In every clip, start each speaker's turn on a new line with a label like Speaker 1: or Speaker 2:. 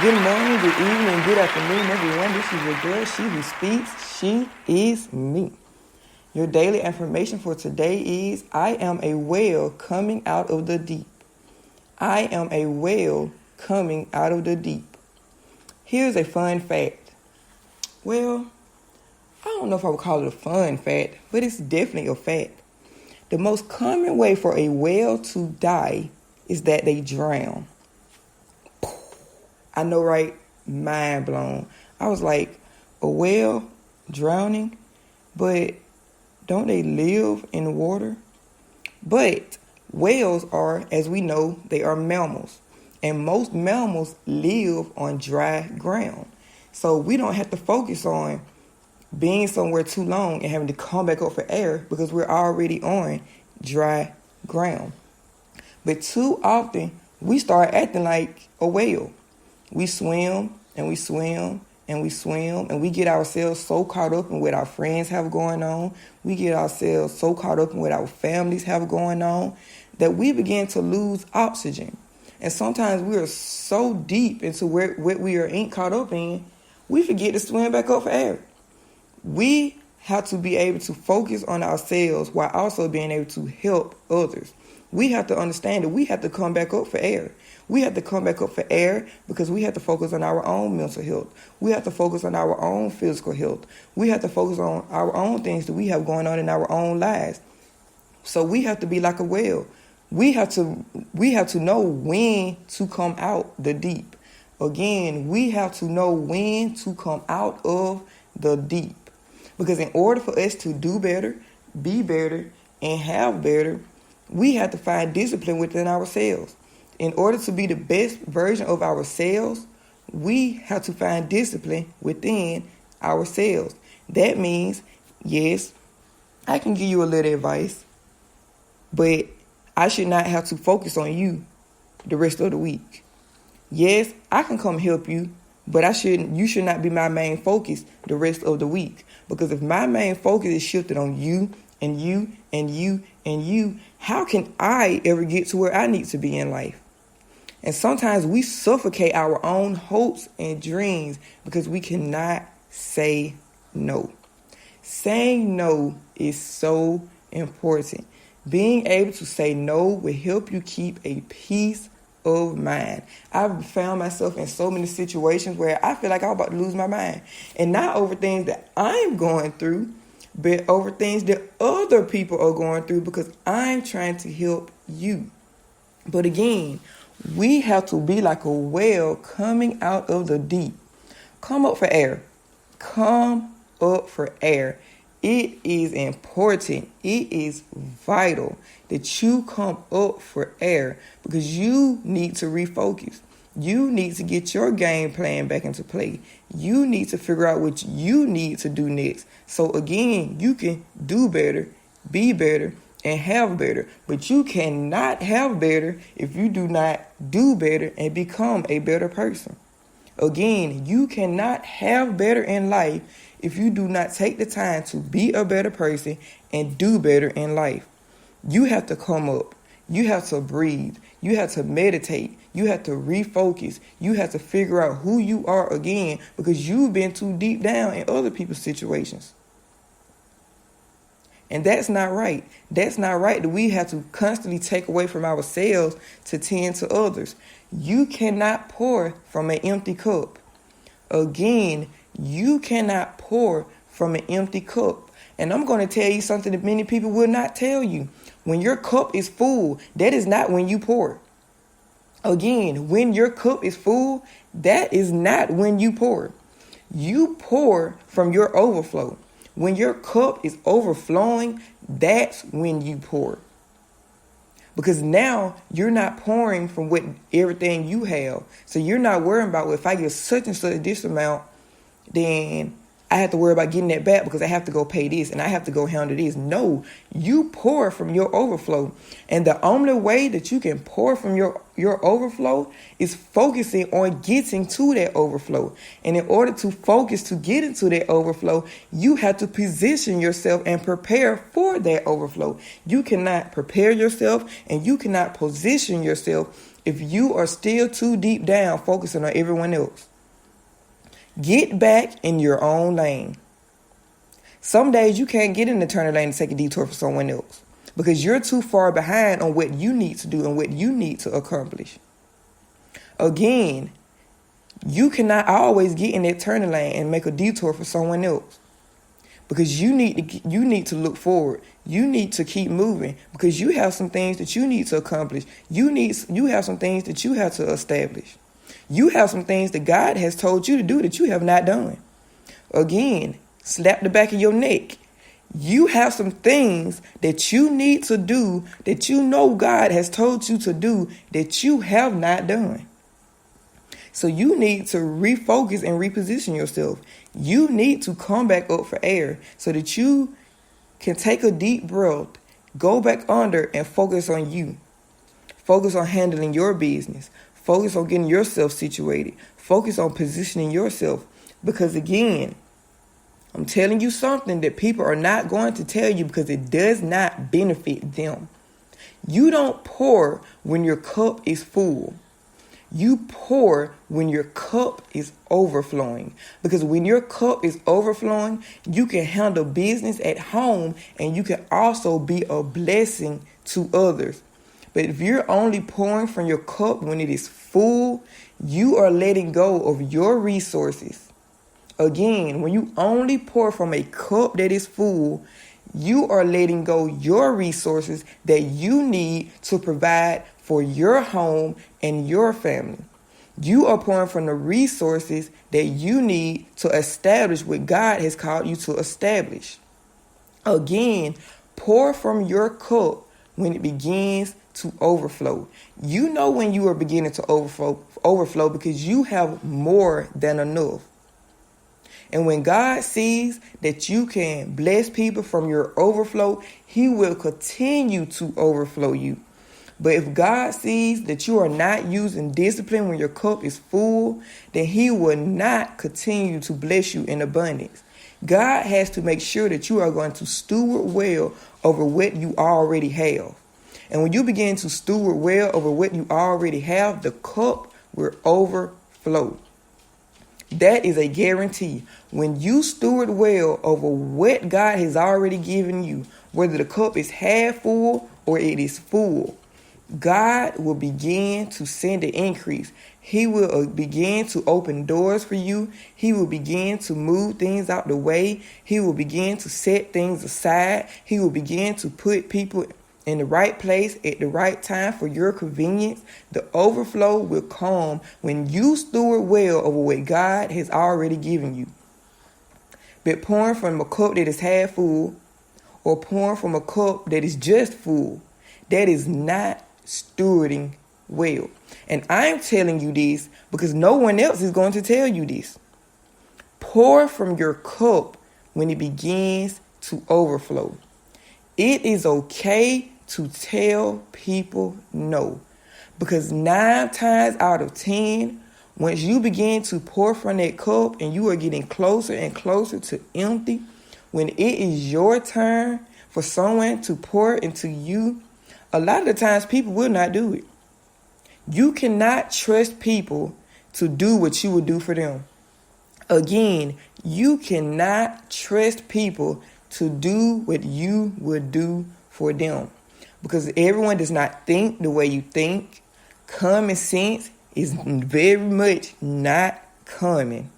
Speaker 1: Good morning, good evening, good afternoon, everyone. This is your girl, she who speaks. She is me. Your daily affirmation for today is, I am a whale coming out of the deep. I am a whale coming out of the deep. Here's a fun fact. Well, I don't know if I would call it a fun fact, but it's definitely a fact. The most common way for a whale to die is that they drown. I know, right? Mind blown. I was like, a whale drowning? But don't they live in the water? But whales are, as we know, they are mammals. And most mammals live on dry ground. So we don't have to focus on being somewhere too long and having to come back up for air because we're already on dry ground. But too often, we start acting like a whale. We swim and we swim and we swim and we get ourselves so caught up in what our friends have going on. We get ourselves so caught up in what our families have going on that we begin to lose oxygen. And sometimes we are so deep into what we are caught up in, we forget to swim back up for air. We have to be able to focus on ourselves while also being able to help others. We have to understand that we have to come back up for air. We have to come back up for air because we have to focus on our own mental health. We have to focus on our own physical health. We have to focus on our own things that we have going on in our own lives. So we have to be like a whale. We have to know when to come out the deep. Again, we have to know when to come out of the deep. Because in order for us to do better, be better, and have better, we have to find discipline within ourselves. In order to be the best version of ourselves, we have to find discipline within ourselves. That means, yes, I can give you a little advice, but I should not have to focus on you the rest of the week. Yes, I can come help you, but you should not be my main focus the rest of the week. Because if my main focus is shifted on you and you and you and you, how can I ever get to where I need to be in life? And sometimes we suffocate our own hopes and dreams because we cannot say no. Saying no is so important. Being able to say no will help you keep a peace of mind. I've found myself in so many situations where I feel like I'm about to lose my mind. And not over things that I'm going through, but over things that other people are going through because I'm trying to help you. But again, we have to be like a whale coming out of the deep. Come up for air. Come up for air. It is important. It is vital that you come up for air because you need to refocus. You need to get your game plan back into play. You need to figure out what you need to do next. So again, you can do better, be better, and have better. But you cannot have better if you do not do better and become a better person. Again, you cannot have better in life if you do not take the time to be a better person and do better in life. You have to come up. You have to breathe. You have to meditate. You have to refocus. You have to figure out who you are again because you've been too deep down in other people's situations. And that's not right. That's not right that we have to constantly take away from ourselves to tend to others. You cannot pour from an empty cup. Again, you cannot pour from an empty cup. And I'm going to tell you something that many people will not tell you. When your cup is full, that is not when you pour. Again, when your cup is full, that is not when you pour. You pour from your overflow. When your cup is overflowing, that's when you pour. Because now you're not pouring from everything you have. So you're not worrying about, well, if I get such and such this amount, then I have to worry about getting that back because I have to go pay this and I have to go handle this. No, you pour from your overflow. And the only way that you can pour from your overflow is focusing on getting to that overflow. And in order to focus to get into that overflow, you have to position yourself and prepare for that overflow. You cannot prepare yourself and you cannot position yourself if you are still too deep down focusing on everyone else. Get back in your own lane. Some days you can't get in the turn lane to take a detour for someone else because you're too far behind on what you need to do and what you need to accomplish. Again, you cannot always get in that turning lane and make a detour for someone else because you need to look forward. You need to keep moving because you have some things that you need to accomplish. You have some things that you have to establish. You have some things that God has told you to do that you have not done. Again, slap the back of your neck. You have some things that you need to do that you know God has told you to do that you have not done. So you need to refocus and reposition yourself. You need to come back up for air so that you can take a deep breath, go back under and focus on you. Focus on handling your business. Focus on getting yourself situated. Focus on positioning yourself. Because again, I'm telling you something that people are not going to tell you because it does not benefit them. You don't pour when your cup is full. You pour when your cup is overflowing. Because when your cup is overflowing, you can handle business at home and you can also be a blessing to others. But if you're only pouring from your cup when it is full, you are letting go of your resources. Again, when you only pour from a cup that is full, you are letting go your resources that you need to provide for your home and your family. You are pouring from the resources that you need to establish what God has called you to establish. Again, pour from your cup when it begins to overflow. You know when you are beginning to overflow because you have more than enough. And when God sees that you can bless people from your overflow, He will continue to overflow you. But if God sees that you are not using discipline when your cup is full, then He will not continue to bless you in abundance. God has to make sure that you are going to steward well over what you already have. And when you begin to steward well over what you already have, the cup will overflow. That is a guarantee. When you steward well over what God has already given you, whether the cup is half full or it is full, God will begin to send an increase. He will begin to open doors for you. He will begin to move things out the way. He will begin to set things aside. He will begin to put people in the right place at the right time for your convenience. The overflow will come when you steward well over what God has already given you. But pouring from a cup that is half full or pouring from a cup that is just full, that is not stewarding well. And I'm telling you this because no one else is going to tell you this. Pour from your cup when it begins to overflow. It is okay to tell people no, because 9 times out of 10, once you begin to pour from that cup and you are getting closer and closer to empty, when it is your turn for someone to pour into you, a lot of the times people will not do it. You cannot trust people to do what you would do for them. Again, you cannot trust people to do what you would do for them. Because everyone does not think the way you think. Common sense is very much not common.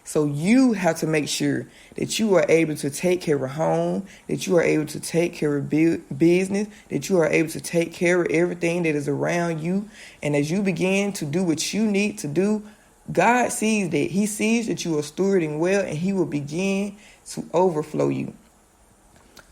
Speaker 1: So you have to make sure that you are able to take care of home, that you are able to take care of business, that you are able to take care of everything that is around you. And as you begin to do what you need to do, God sees that. He sees that you are stewarding well, and He will begin to overflow you.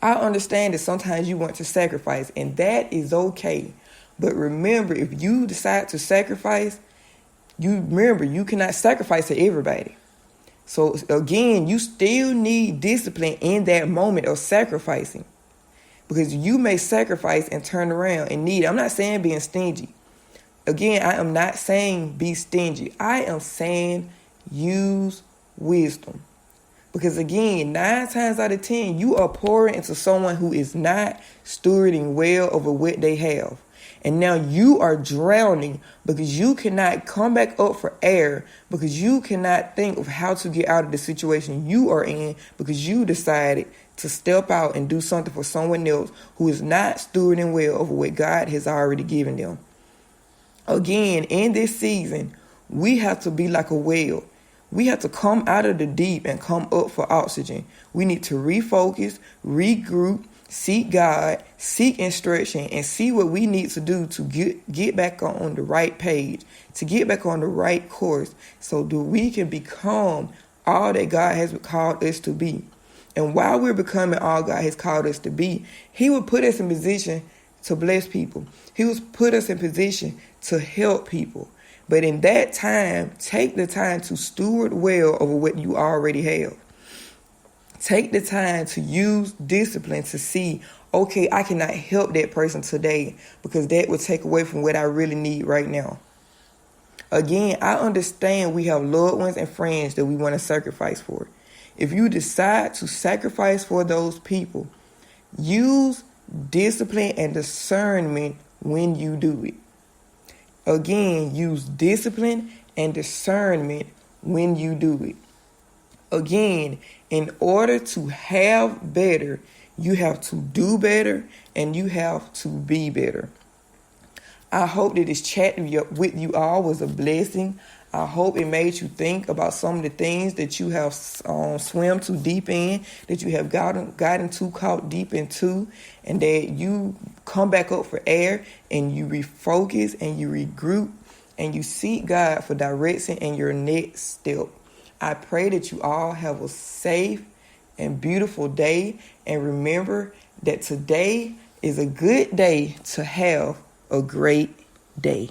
Speaker 1: I understand that sometimes you want to sacrifice, and that is okay. But remember, if you decide to sacrifice, you cannot sacrifice to everybody. So again, you still need discipline in that moment of sacrificing, because you may sacrifice and turn around and need it. I'm not saying being stingy. Again, I am not saying be stingy. I am saying use wisdom. Because again, 9 times out of 10, you are pouring into someone who is not stewarding well over what they have. And now you are drowning because you cannot come back up for air, because you cannot think of how to get out of the situation you are in, because you decided to step out and do something for someone else who is not stewarding well over what God has already given them. Again, in this season, we have to be like a whale. We have to come out of the deep and come up for oxygen. We need to refocus, regroup, seek God, seek instruction, and see what we need to do to get back on the right page, to get back on the right course, so that we can become all that God has called us to be. And while we're becoming all God has called us to be, He will put us in position to bless people. He will put us in position to help people. But in that time, take the time to steward well over what you already have. Take the time to use discipline to see, okay, I cannot help that person today because that would take away from what I really need right now. Again, I understand we have loved ones and friends that we want to sacrifice for. If you decide to sacrifice for those people, use discipline and discernment when you do it. Again, use discipline and discernment when you do it. Again, in order to have better, you have to do better and you have to be better. I hope that this chat with you all was a blessing. I hope it made you think about some of the things that you have swam too deep in, that you have gotten too caught deep into, and that you come back up for air and you refocus and you regroup and you seek God for direction in your next step. I pray that you all have a safe and beautiful day, and remember that today is a good day to have a great day.